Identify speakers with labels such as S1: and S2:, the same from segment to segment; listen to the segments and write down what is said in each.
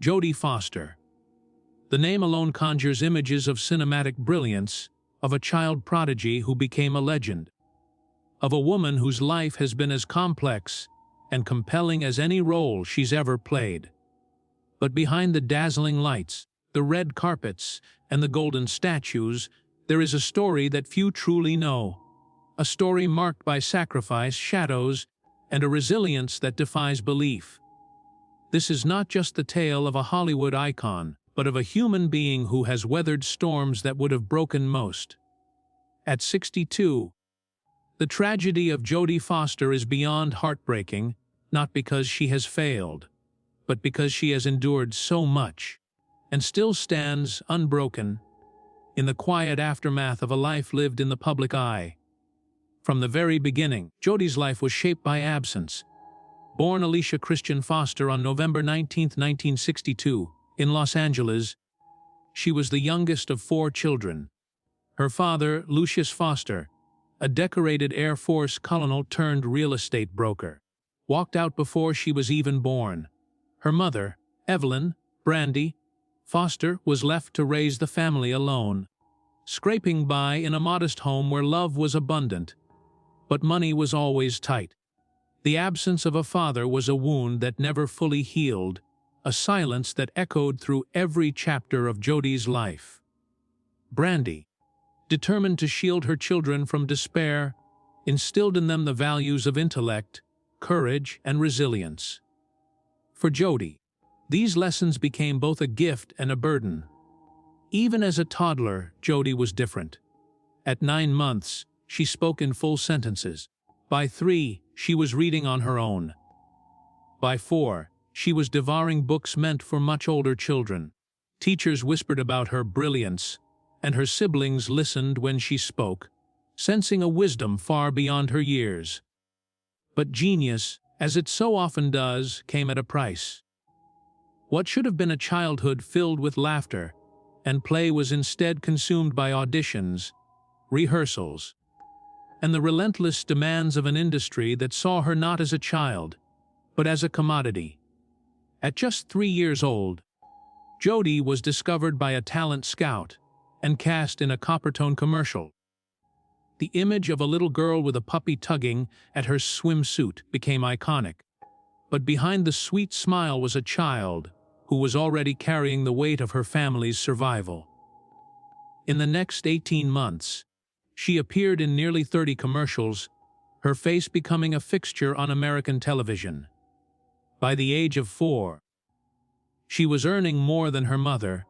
S1: Jodie Foster. The name alone conjures images of cinematic brilliance, of a child prodigy who became a legend, of a woman whose life has been as complex and compelling as any role she's ever played. But behind the dazzling lights, the red carpets, and the golden statues, there is a story that few truly know. A story marked by sacrifice, shadows, and a resilience that defies belief. This is not just the tale of a Hollywood icon, but of a human being who has weathered storms that would have broken most. At 62, the tragedy of Jodie Foster is beyond heartbreaking, not because she has failed, but because she has endured so much, and still stands unbroken in the quiet aftermath of a life lived in the public eye. From the very beginning, Jodie's life was shaped by absence. Born Alicia Christian Foster on November 19, 1962, in Los Angeles, she was the youngest of 4 children. Her father, Lucius Foster, a decorated Air Force colonel turned real estate broker, walked out before she was even born. Her mother, Evelyn Brandy Foster, was left to raise the family alone, scraping by in a modest home where love was abundant, but money was always tight. The absence of a father was a wound that never fully healed, a silence that echoed through every chapter of Jodie's life. Brandy, determined to shield her children from despair, instilled in them the values of intellect, courage, and resilience. For Jodie, these lessons became both a gift and a burden. Even as a toddler, Jodie was different. At 9 months, she spoke in full sentences. By 3, she was reading on her own. By 4, she was devouring books meant for much older children. Teachers whispered about her brilliance, and her siblings listened when she spoke, sensing a wisdom far beyond her years. But genius, as it so often does, came at a price. What should have been a childhood filled with laughter and play was instead consumed by auditions, rehearsals, and the relentless demands of an industry that saw her not as a child, but as a commodity. At just 3 years old, Jodie was discovered by a talent scout and cast in a Coppertone commercial. The image of a little girl with a puppy tugging at her swimsuit became iconic. But behind the sweet smile was a child who was already carrying the weight of her family's survival. In the next 18 months, she appeared in nearly 30 commercials, her face becoming a fixture on American television. By the age of 4, she was earning more than her mother,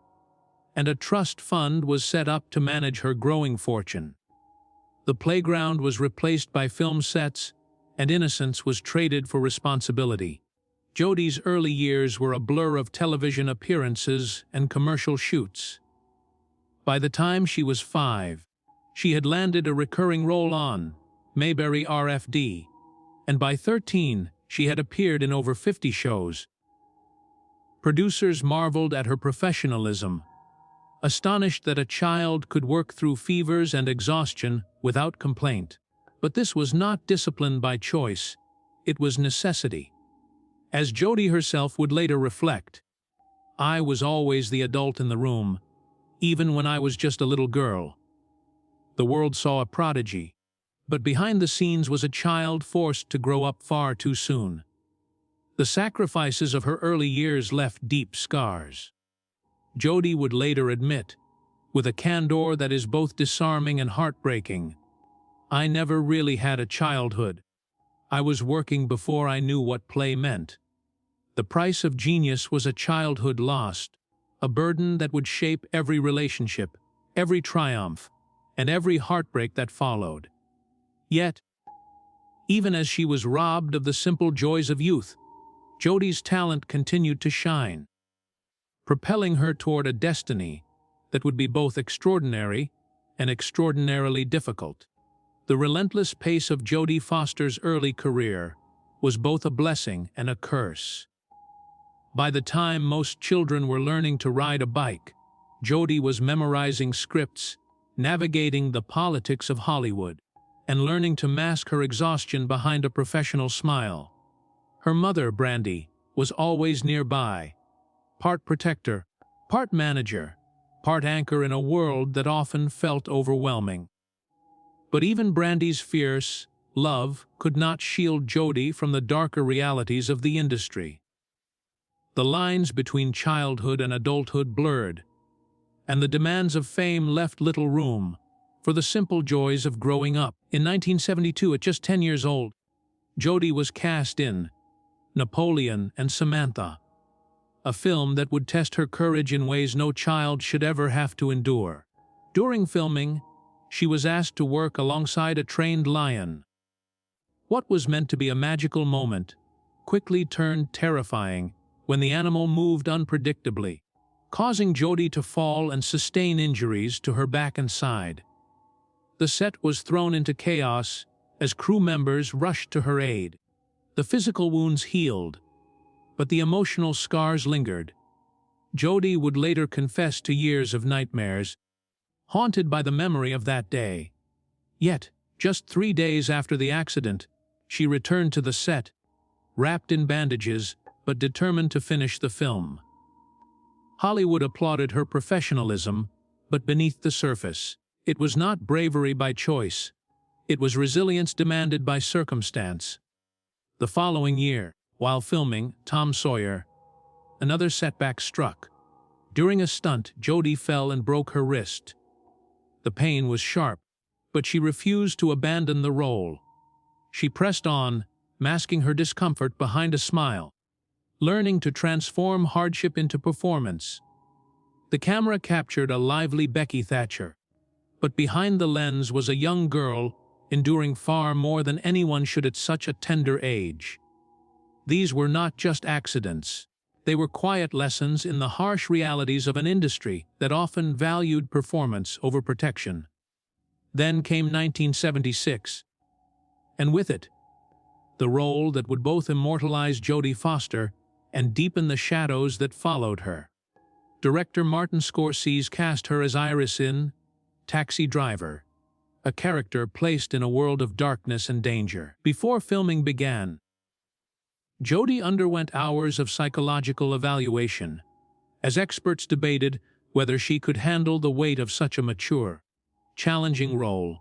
S1: and a trust fund was set up to manage her growing fortune. The playground was replaced by film sets, and innocence was traded for responsibility. Jodie's early years were a blur of television appearances and commercial shoots. By the time she was 5, she had landed a recurring role on Mayberry RFD, and by 13, she had appeared in over 50 shows. Producers marveled at her professionalism, astonished that a child could work through fevers and exhaustion without complaint. But this was not discipline by choice, it was necessity. As Jodie herself would later reflect, "I was always the adult in the room, even when I was just a little girl." The world saw a prodigy, but behind the scenes was a child forced to grow up far too soon. The sacrifices of her early years left deep scars. Jodie would later admit, with a candor that is both disarming and heartbreaking, "I never really had a childhood. I was working before I knew what play meant." The price of genius was a childhood lost, a burden that would shape every relationship, every triumph, and every heartbreak that followed. Yet, even as she was robbed of the simple joys of youth, Jodie's talent continued to shine, propelling her toward a destiny that would be both extraordinary and extraordinarily difficult. The relentless pace of Jodie Foster's early career was both a blessing and a curse. By the time most children were learning to ride a bike, Jodie was memorizing scripts, navigating the politics of Hollywood, and learning to mask her exhaustion behind a professional smile. Her mother, Brandy, was always nearby, part protector, part manager, part anchor in a world that often felt overwhelming. But even Brandy's fierce love could not shield Jodie from the darker realities of the industry. The lines between childhood and adulthood blurred, and the demands of fame left little room for the simple joys of growing up. In 1972, at just 10 years old, Jodie was cast in Napoleon and Samantha, a film that would test her courage in ways no child should ever have to endure. During filming, she was asked to work alongside a trained lion. What was meant to be a magical moment quickly turned terrifying when the animal moved unpredictably, causing Jodie to fall and sustain injuries to her back and side. The set was thrown into chaos as crew members rushed to her aid. The physical wounds healed, but the emotional scars lingered. Jodie would later confess to years of nightmares, haunted by the memory of that day. Yet, just 3 days after the accident, she returned to the set, wrapped in bandages but determined to finish the film. Hollywood applauded her professionalism, but beneath the surface, it was not bravery by choice. It was resilience demanded by circumstance. The following year, while filming Tom Sawyer, another setback struck. During a stunt, Jodie fell and broke her wrist. The pain was sharp, but she refused to abandon the role. She pressed on, masking her discomfort behind a smile, learning to transform hardship into performance. The camera captured a lively Becky Thatcher, but behind the lens was a young girl enduring far more than anyone should at such a tender age. These were not just accidents. They were quiet lessons in the harsh realities of an industry that often valued performance over protection. Then came 1976, and with it, the role that would both immortalize Jodie Foster and deepen the shadows that followed her. Director Martin Scorsese cast her as Iris in Taxi Driver, a character placed in a world of darkness and danger. Before filming began, Jodie underwent hours of psychological evaluation, as experts debated whether she could handle the weight of such a mature, challenging role.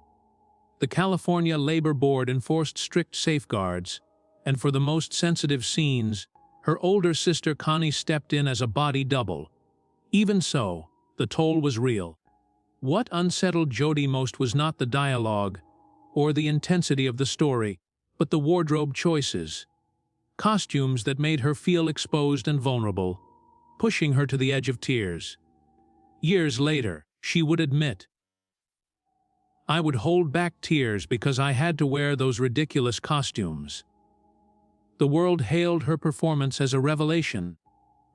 S1: The California Labor Board enforced strict safeguards, and for the most sensitive scenes, her older sister Connie stepped in as a body double. Even so, the toll was real. What unsettled Jodie most was not the dialogue or the intensity of the story, but the wardrobe choices. Costumes that made her feel exposed and vulnerable, pushing her to the edge of tears. Years later, she would admit, "I would hold back tears because I had to wear those ridiculous costumes." The world hailed her performance as a revelation,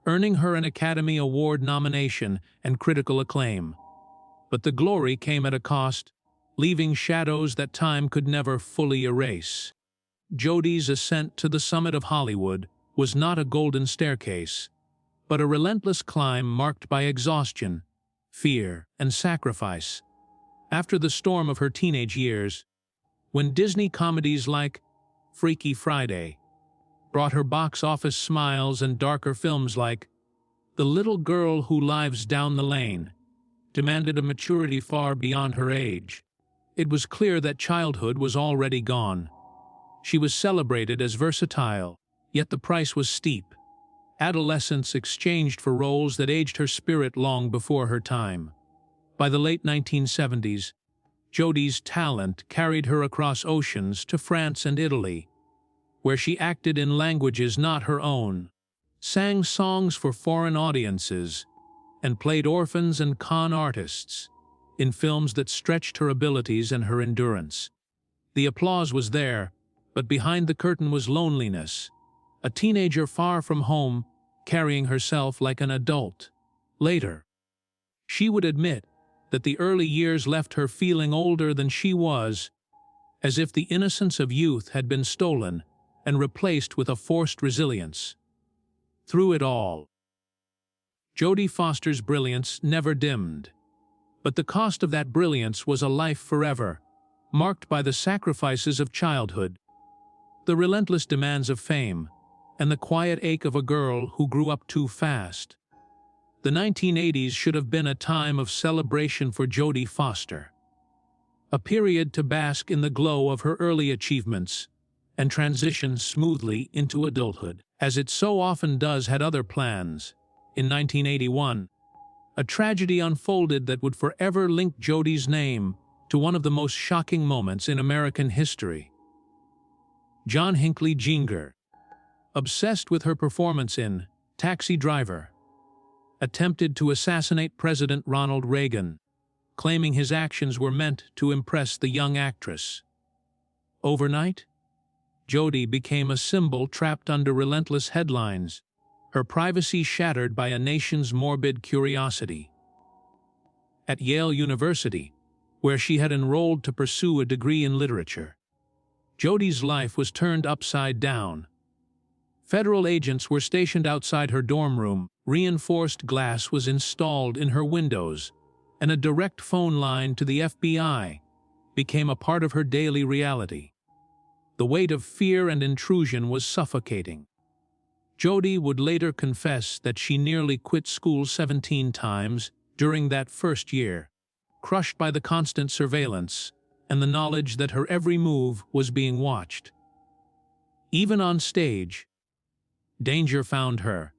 S1: earning her an Academy Award nomination and critical acclaim. But the glory came at a cost, leaving shadows that time could never fully erase. Jodie's ascent to the summit of Hollywood was not a golden staircase, but a relentless climb marked by exhaustion, fear, and sacrifice. After the storm of her teenage years, when Disney comedies like Freaky Friday brought her box office smiles and darker films like The Little Girl Who Lives Down the Lane demanded a maturity far beyond her age, it was clear that childhood was already gone. She was celebrated as versatile, yet the price was steep. Adolescence exchanged for roles that aged her spirit long before her time. By the late 1970s, Jodie's talent carried her across oceans to France and Italy, where she acted in languages not her own, sang songs for foreign audiences, and played orphans and con artists in films that stretched her abilities and her endurance. The applause was there, but behind the curtain was loneliness, a teenager far from home, carrying herself like an adult. Later, she would admit that the early years left her feeling older than she was, as if the innocence of youth had been stolen and replaced with a forced resilience. Through it all, Jodie Foster's brilliance never dimmed. But the cost of that brilliance was a life forever, marked by the sacrifices of childhood, the relentless demands of fame, and the quiet ache of a girl who grew up too fast. The 1980s should have been a time of celebration for Jodie Foster, a period to bask in the glow of her early achievements and transition smoothly into adulthood. As it so often does had other plans. In 1981, a tragedy unfolded that would forever link Jodie's name to one of the most shocking moments in American history. John Hinckley Jr., obsessed with her performance in Taxi Driver, attempted to assassinate President Ronald Reagan, claiming his actions were meant to impress the young actress. Overnight, Jodie became a symbol trapped under relentless headlines, her privacy shattered by a nation's morbid curiosity. At Yale University, where she had enrolled to pursue a degree in literature, Jodie's life was turned upside down. Federal agents were stationed outside her dorm room, reinforced glass was installed in her windows, and a direct phone line to the FBI became a part of her daily reality. The weight of fear and intrusion was suffocating. Jodie would later confess that she nearly quit school 17 times during that first year, crushed by the constant surveillance and the knowledge that her every move was being watched. Even on stage, danger found her.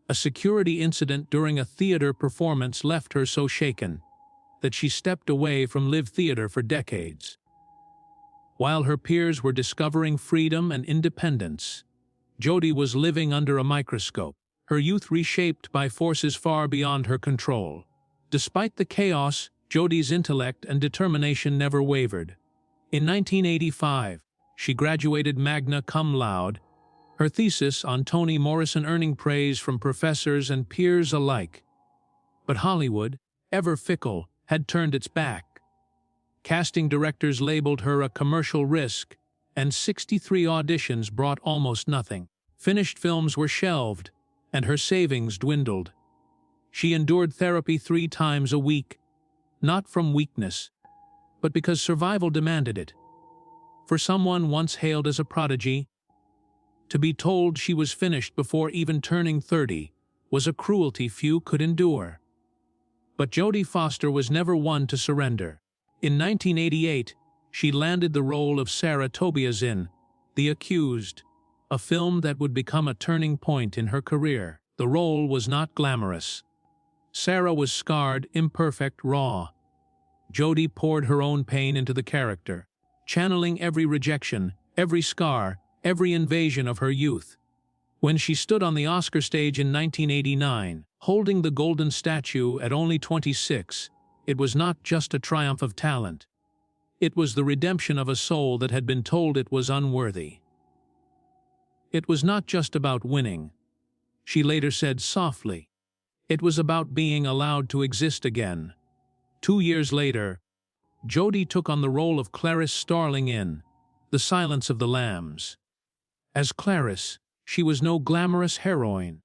S1: A security incident during a theater performance left her so shaken that she stepped away from live theater for decades. While her peers were discovering freedom and independence, Jodie was living under a microscope, her youth reshaped by forces far beyond her control. Despite the chaos, Jodie's intellect and determination never wavered. In 1985, she graduated magna cum laude, her thesis on Toni Morrison earning praise from professors and peers alike. But Hollywood, ever fickle, had turned its back. Casting directors labeled her a commercial risk, and 63 auditions brought almost nothing. Finished films were shelved, and her savings dwindled. She endured therapy 3 times a week, not from weakness, but because survival demanded it. For someone once hailed as a prodigy, to be told she was finished before even turning 30 was a cruelty few could endure. But Jodie Foster was never one to surrender. In 1988, she landed the role of Sarah Tobias in The Accused, a film that would become a turning point in her career. The role was not glamorous. Sarah was scarred, imperfect, raw. Jodie poured her own pain into the character, channeling every rejection, every scar, every invasion of her youth. When she stood on the Oscar stage in 1989, holding the golden statue at only 26, it was not just a triumph of talent. It was the redemption of a soul that had been told it was unworthy. It was not just about winning, she later said softly. It was about being allowed to exist again. 2 years later, Jodie took on the role of Clarice Starling in The Silence of the Lambs. As Clarice, she was no glamorous heroine,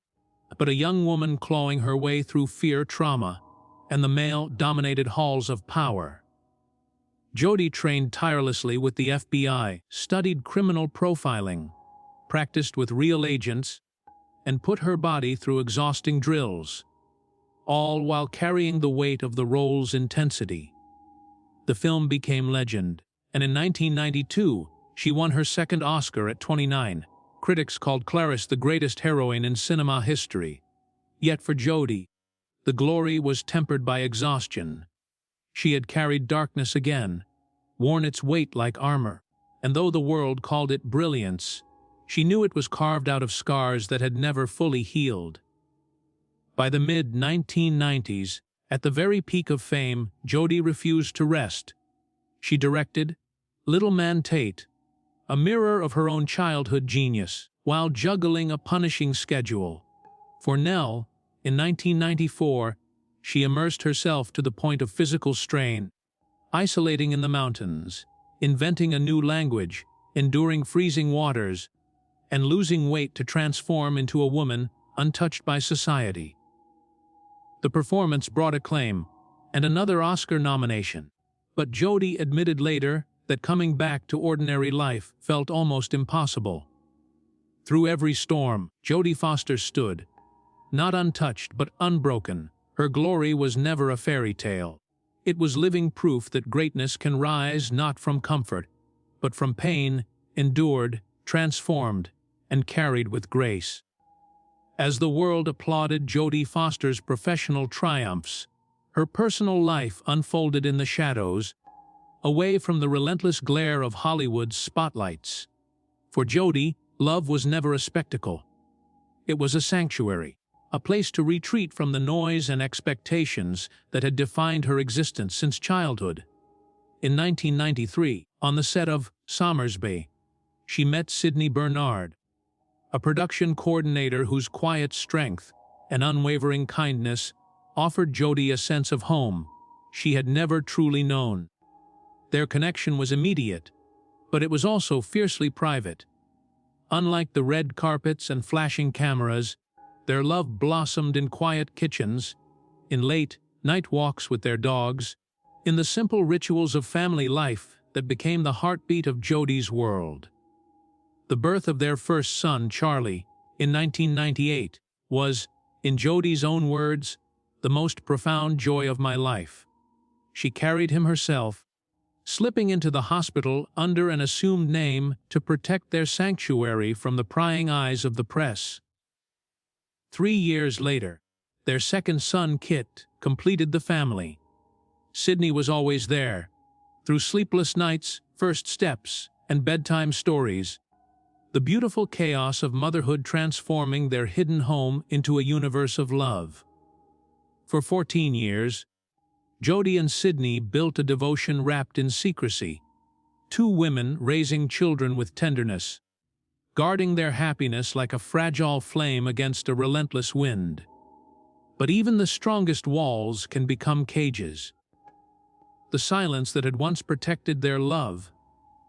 S1: but a young woman clawing her way through fear, trauma, and the male-dominated halls of power. Jodie trained tirelessly with the FBI, studied criminal profiling, practiced with real agents, and put her body through exhausting drills, all while carrying the weight of the role's intensity. The film became legend, and in 1992, she won her second Oscar at 29. Critics called Clarice the greatest heroine in cinema history. Yet for Jodie, the glory was tempered by exhaustion. She had carried darkness again, worn its weight like armor, and though the world called it brilliance, she knew it was carved out of scars that had never fully healed. By the mid-1990s, at the very peak of fame, Jodie refused to rest. She directed Little Man Tate, a mirror of her own childhood genius, while juggling a punishing schedule. For Nell, in 1994, she immersed herself to the point of physical strain, isolating in the mountains, inventing a new language, enduring freezing waters, and losing weight to transform into a woman untouched by society. The performance brought acclaim and another Oscar nomination, but Jodie admitted later that coming back to ordinary life felt almost impossible. Through every storm, Jodie Foster stood, not untouched but unbroken. Her glory was never a fairy tale. It was living proof that greatness can rise not from comfort, but from pain, endured, transformed, and carried with grace. As the world applauded Jodie Foster's professional triumphs, her personal life unfolded in the shadows, away from the relentless glare of Hollywood's spotlights. For Jodie, love was never a spectacle. It was a sanctuary, a place to retreat from the noise and expectations that had defined her existence since childhood. In 1993, on the set of Somersby, she met Sydney Bernard, a production coordinator whose quiet strength and unwavering kindness offered Jodie a sense of home she had never truly known. Their connection was immediate, but it was also fiercely private. Unlike the red carpets and flashing cameras, their love blossomed in quiet kitchens, in late night walks with their dogs, in the simple rituals of family life that became the heartbeat of Jodie's world. The birth of their first son, Charlie, in 1998, was, in Jodie's own words, the most profound joy of my life. She carried him herself, slipping into the hospital under an assumed name to protect their sanctuary from the prying eyes of the press. 3 years later, their second son, Kit, completed the family. Sydney was always there, through sleepless nights, first steps, and bedtime stories, the beautiful chaos of motherhood transforming their hidden home into a universe of love. For 14 years, Jodie and Sydney built a devotion wrapped in secrecy, two women raising children with tenderness, guarding their happiness like a fragile flame against a relentless wind. But even the strongest walls can become cages. The silence that had once protected their love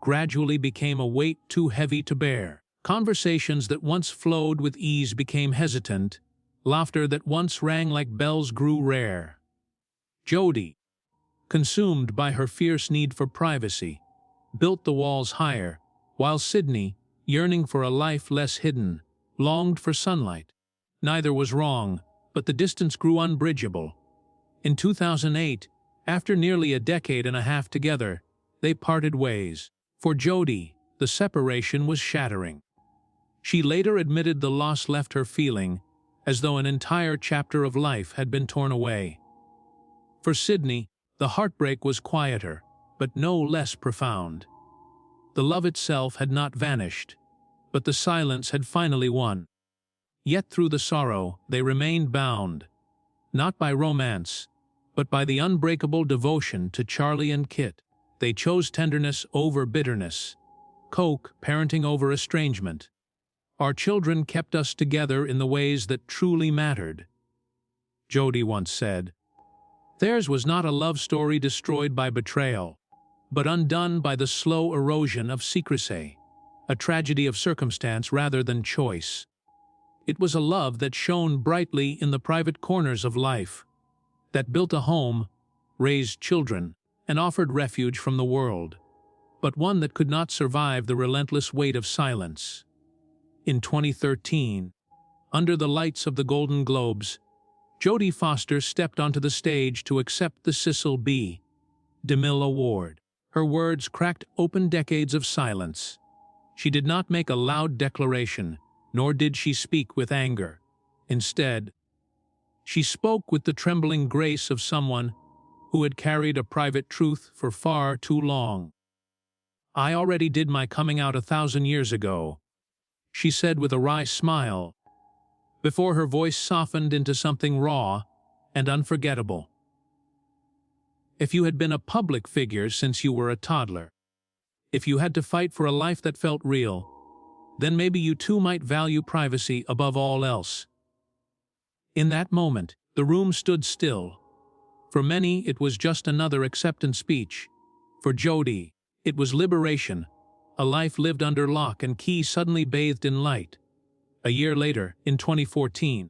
S1: gradually became a weight too heavy to bear. Conversations that once flowed with ease became hesitant, laughter that once rang like bells grew rare. Jodie, consumed by her fierce need for privacy, built the walls higher, while Sydney, yearning for a life less hidden, longed for sunlight. Neither was wrong, but the distance grew unbridgeable. In 2008, after nearly a decade and a half together, they parted ways. For Jodie, the separation was shattering. She later admitted the loss left her feeling as though an entire chapter of life had been torn away. For Sydney, the heartbreak was quieter, but no less profound. The love itself had not vanished, but the silence had finally won. Yet through the sorrow, they remained bound, not by romance, but by the unbreakable devotion to Charlie and Kit. They chose tenderness over bitterness, Coke parenting over estrangement. Our children kept us together in the ways that truly mattered. Jodie once said, "Theirs was not a love story destroyed by betrayal, but undone by the slow erosion of secrecy, a tragedy of circumstance rather than choice. It was a love that shone brightly in the private corners of life, that built a home, raised children, and offered refuge from the world, but one that could not survive the relentless weight of silence." In 2013, under the lights of the Golden Globes, Jodie Foster stepped onto the stage to accept the Cecil B. DeMille Award. Her words cracked open decades of silence. She did not make a loud declaration, nor did she speak with anger. Instead, she spoke with the trembling grace of someone who had carried a private truth for far too long. "I already did my coming out 1,000 years ago," she said with a wry smile, before her voice softened into something raw and unforgettable. "If you had been a public figure since you were a toddler, if you had to fight for a life that felt real, then maybe you too might value privacy above all else." In that moment, the room stood still. For many, it was just another acceptance speech. For Jodie, it was liberation, a life lived under lock and key suddenly bathed in light. A year later, in 2014,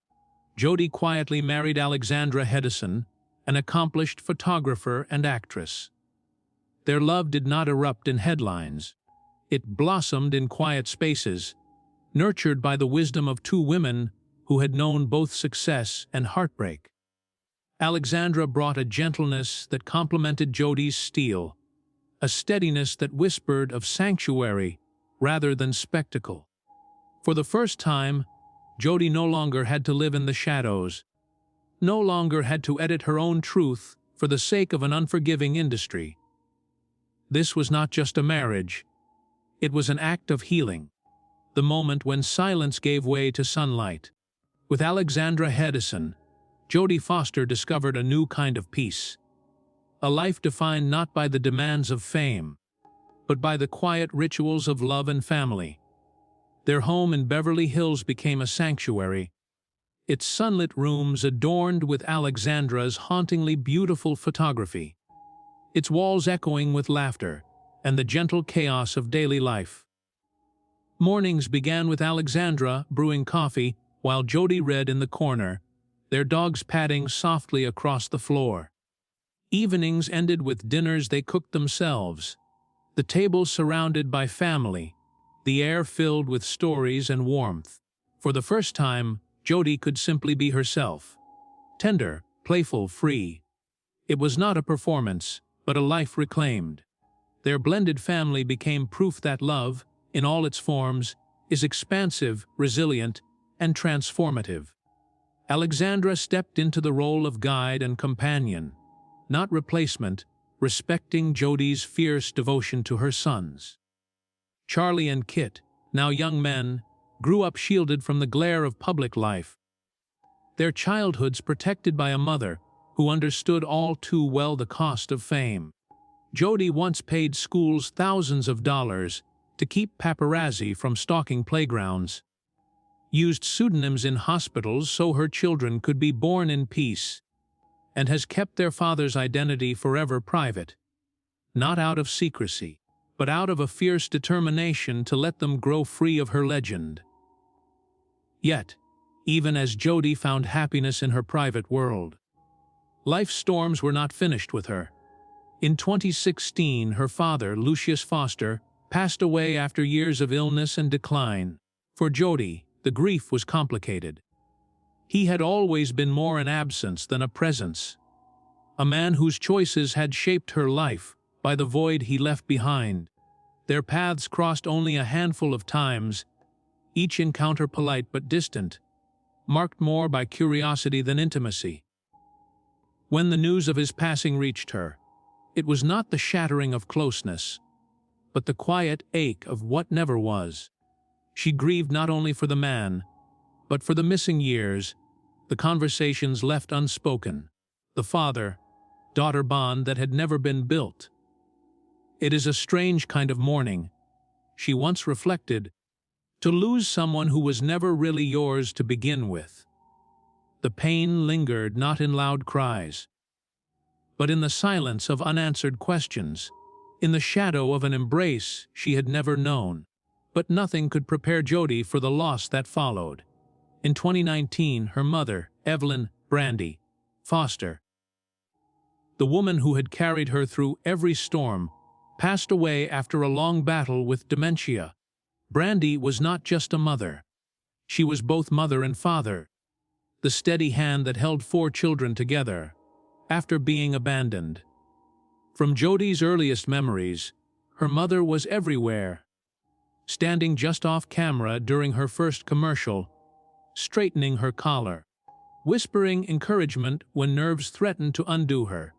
S1: Jodie quietly married Alexandra Hedison, an accomplished photographer and actress. Their love did not erupt in headlines. It blossomed in quiet spaces, nurtured by the wisdom of two women who had known both success and heartbreak. Alexandra brought a gentleness that complemented Jodie's steel, a steadiness that whispered of sanctuary rather than spectacle. For the first time, Jodie no longer had to live in the shadows, no longer had to edit her own truth for the sake of an unforgiving industry. This was not just a marriage, it was an act of healing, the moment when silence gave way to sunlight. With Alexandra Hedison, Jodie Foster discovered a new kind of peace, a life defined not by the demands of fame, but by the quiet rituals of love and family. Their home in Beverly Hills became a sanctuary, its sunlit rooms adorned with Alexandra's hauntingly beautiful photography, its walls echoing with laughter and the gentle chaos of daily life. Mornings began with Alexandra brewing coffee while Jodie read in the corner, their dogs padding softly across the floor. Evenings ended with dinners they cooked themselves, the table surrounded by family, the air filled with stories and warmth. For the first time, Jodie could simply be herself. Tender, playful, free. It was not a performance, but a life reclaimed. Their blended family became proof that love, in all its forms, is expansive, resilient, and transformative. Alexandra stepped into the role of guide and companion, not replacement, respecting Jodie's fierce devotion to her sons. Charlie and Kit, now young men, grew up shielded from the glare of public life, their childhoods protected by a mother who understood all too well the cost of fame. Jodie once paid schools thousands of dollars to keep paparazzi from stalking playgrounds, used pseudonyms in hospitals so her children could be born in peace, and has kept their father's identity forever private, not out of secrecy, but out of a fierce determination to let them grow free of her legend. Yet, even as Jodie found happiness in her private world, life's storms were not finished with her. In 2016, her father, Lucius Foster, passed away after years of illness and decline. For Jodie, the grief was complicated. He had always been more an absence than a presence, a man whose choices had shaped her life by the void he left behind. Their paths crossed only a handful of times, each encounter polite but distant, marked more by curiosity than intimacy. When the news of his passing reached her, it was not the shattering of closeness, but the quiet ache of what never was. She grieved not only for the man, but for the missing years, the conversations left unspoken, the father-daughter bond that had never been built. It is a strange kind of mourning, she once reflected, to lose someone who was never really yours to begin with. The pain lingered not in loud cries, but in the silence of unanswered questions, in the shadow of an embrace she had never known. But nothing could prepare Jodie for the loss that followed. In 2019, her mother, Evelyn "Brandy" Foster, the woman who had carried her through every storm, passed away after a long battle with dementia. Brandy was not just a mother. She was both mother and father, the steady hand that held 4 children together after being abandoned. From Jodie's earliest memories, her mother was everywhere, standing just off camera during her first commercial, straightening her collar, whispering encouragement when nerves threatened to undo her.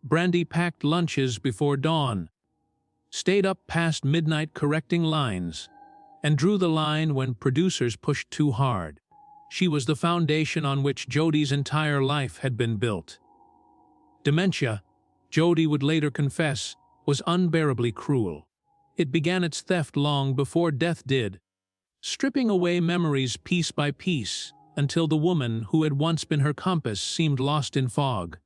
S1: Brandy packed lunches before dawn, stayed up past midnight correcting lines, and drew the line when producers pushed too hard. She was the foundation on which Jodie's entire life had been built. Dementia, Jodie would later confess, was unbearably cruel. It began its theft long before death did, stripping away memories piece by piece until the woman who had once been her compass seemed lost in fog.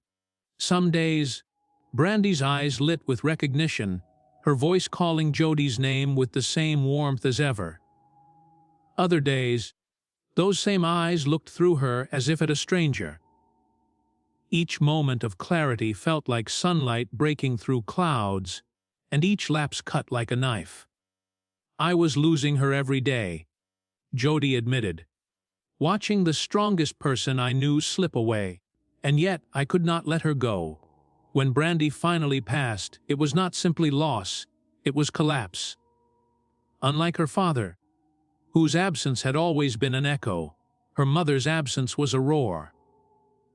S1: Some days, Brandy's eyes lit with recognition, her voice calling Jodie's name with the same warmth as ever. Other days, those same eyes looked through her as if at a stranger. Each moment of clarity felt like sunlight breaking through clouds, and each lapse cut like a knife. I was losing her every day, Jodie admitted. watching the strongest person I knew slip away. And yet I could not let her go. When Brandy finally passed, it was not simply loss, it was collapse. Unlike her father, whose absence had always been an echo, her mother's absence was a roar.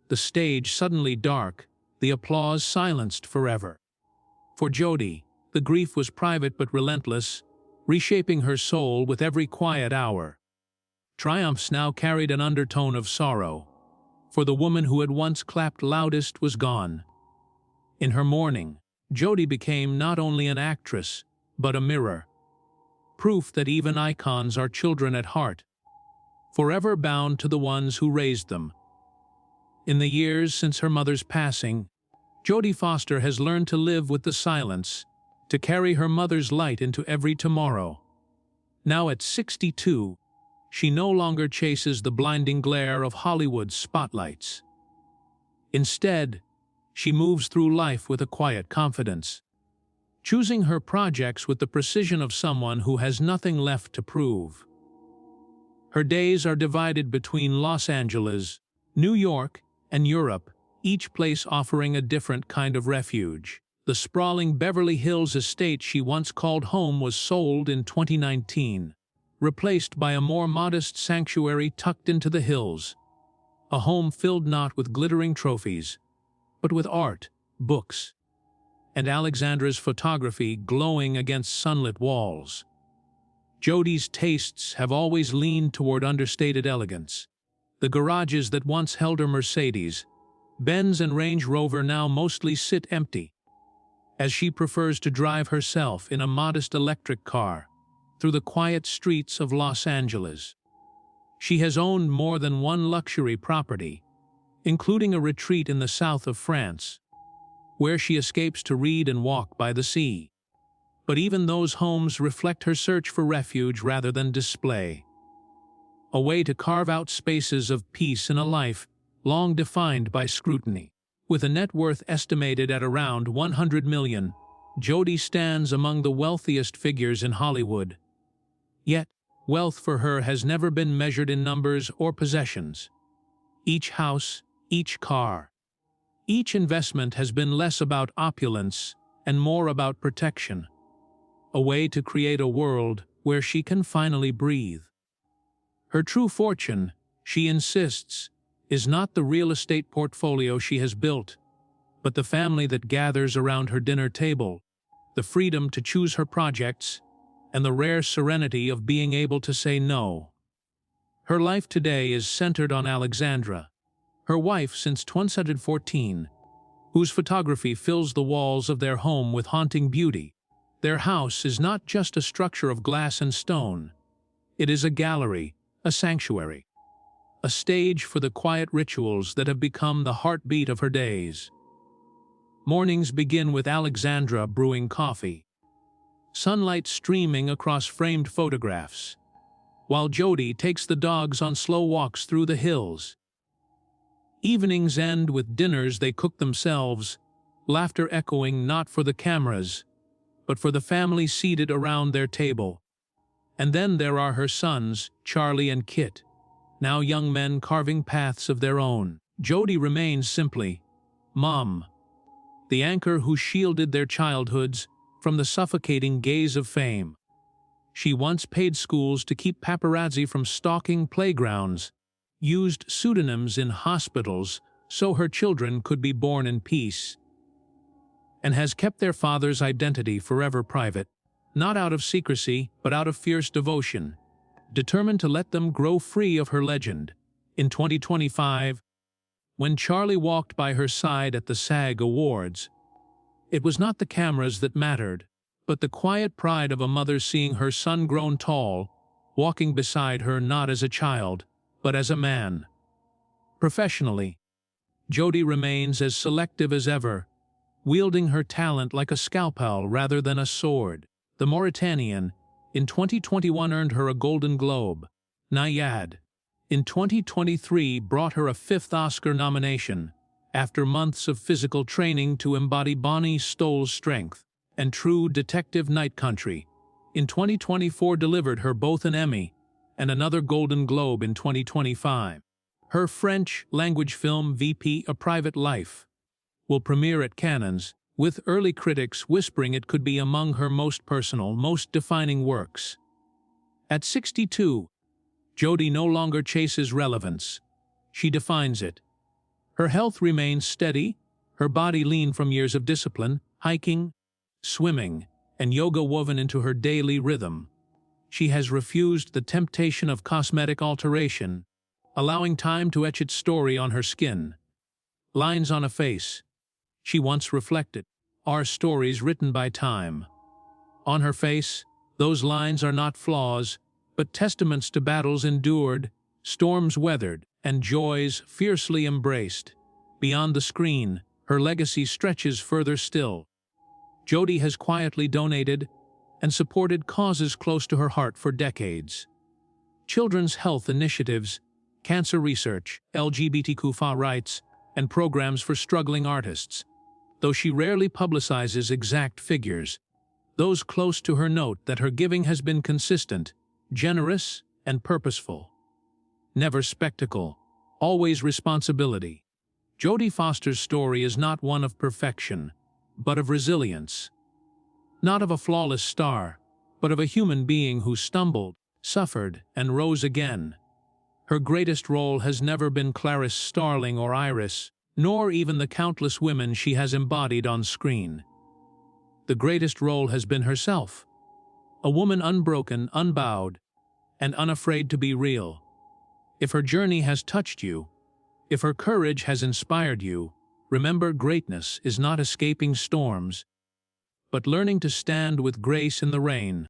S1: The stage suddenly dark, the applause silenced forever. For Jodie, the grief was private but relentless, reshaping her soul with every quiet hour. Triumphs now carried an undertone of sorrow, for the woman who had once clapped loudest was gone. In her mourning, Jodie became not only an actress, but a mirror. Proof that even icons are children at heart, forever bound to the ones who raised them. In the years since her mother's passing, Jodie Foster has learned to live with the silence, to carry her mother's light into every tomorrow. Now at 62, she no longer chases the blinding glare of Hollywood's spotlights. Instead, she moves through life with a quiet confidence, choosing her projects with the precision of someone who has nothing left to prove. Her days are divided between Los Angeles, New York, and Europe, each place offering a different kind of refuge. The sprawling Beverly Hills estate she once called home was sold in 2019, replaced by a more modest sanctuary tucked into the hills. A home filled not with glittering trophies, but with art, books, and Alexandra's photography glowing against sunlit walls. Jodie's tastes have always leaned toward understated elegance. The garages that once held her Mercedes, Benz and Range Rover now mostly sit empty, as she prefers to drive herself in a modest electric car through the quiet streets of Los Angeles. She has owned more than one luxury property, including a retreat in the south of France, where she escapes to read and walk by the sea. But even those homes reflect her search for refuge rather than display. A way to carve out spaces of peace in a life long defined by scrutiny. With a net worth estimated at around $100 million, Jodie stands among the wealthiest figures in Hollywood. Yet, wealth for her has never been measured in numbers or possessions. Each house, each car, each investment has been less about opulence and more about protection. A way to create a world where she can finally breathe. Her true fortune, she insists, is not the real estate portfolio she has built, but the family that gathers around her dinner table, the freedom to choose her projects, and the rare serenity of being able to say no. Her life today is centered on Alexandra, her wife since 2014, whose photography fills the walls of their home with haunting beauty. Their house is not just a structure of glass and stone. It is a gallery, a sanctuary, a stage for the quiet rituals that have become the heartbeat of her days. Mornings begin with Alexandra brewing coffee, sunlight streaming across framed photographs, while Jodie takes the dogs on slow walks through the hills. Evenings end with dinners they cook themselves, laughter echoing not for the cameras, but for the family seated around their table. And then there are her sons, Charlie and Kit, now young men carving paths of their own. Jodie remains simply Mom, the anchor who shielded their childhoods from the suffocating gaze of fame. She once paid schools to keep paparazzi from stalking playgrounds, used pseudonyms in hospitals so her children could be born in peace, and has kept their father's identity forever private, not out of secrecy, but out of fierce devotion, determined to let them grow free of her legend. In 2025, when Charlie walked by her side at the SAG Awards, it was not the cameras that mattered, but the quiet pride of a mother seeing her son grown tall, walking beside her not as a child, but as a man. Professionally, Jodie remains as selective as ever, wielding her talent like a scalpel rather than a sword. The Mauritanian, in 2021 earned her a Golden Globe. Nayad, in 2023 brought her a 5th Oscar nomination, after months of physical training to embody Bonnie Stoll's strength. And True Detective Night Country, in 2024 delivered her both an Emmy and another Golden Globe in 2025. Her French-language film VP A Private Life will premiere at Cannes, with early critics whispering it could be among her most personal, most defining works. At 62, Jodie no longer chases relevance. She defines it. Her health remains steady, her body lean from years of discipline, hiking, swimming, and yoga woven into her daily rhythm. She has refused the temptation of cosmetic alteration, allowing time to etch its story on her skin. Lines on a face. She once reflected, are stories written by time. On her face, those lines are not flaws, but testaments to battles endured, storms weathered, and joys fiercely embraced. Beyond the screen, her legacy stretches further still. Jodie has quietly donated and supported causes close to her heart for decades. Children's health initiatives, cancer research, LGBTQ rights, and programs for struggling artists. Though she rarely publicizes exact figures, those close to her note that her giving has been consistent, generous, and purposeful. Never spectacle, always responsibility. Jodie Foster's story is not one of perfection, but of resilience. Not of a flawless star, but of a human being who stumbled, suffered, and rose again. Her greatest role has never been Clarice Starling or Iris, nor even the countless women she has embodied on screen. The greatest role has been herself, a woman unbroken, unbowed, and unafraid to be real. If her journey has touched you, if her courage has inspired you, remember greatness is not escaping storms, but learning to stand with grace in the rain.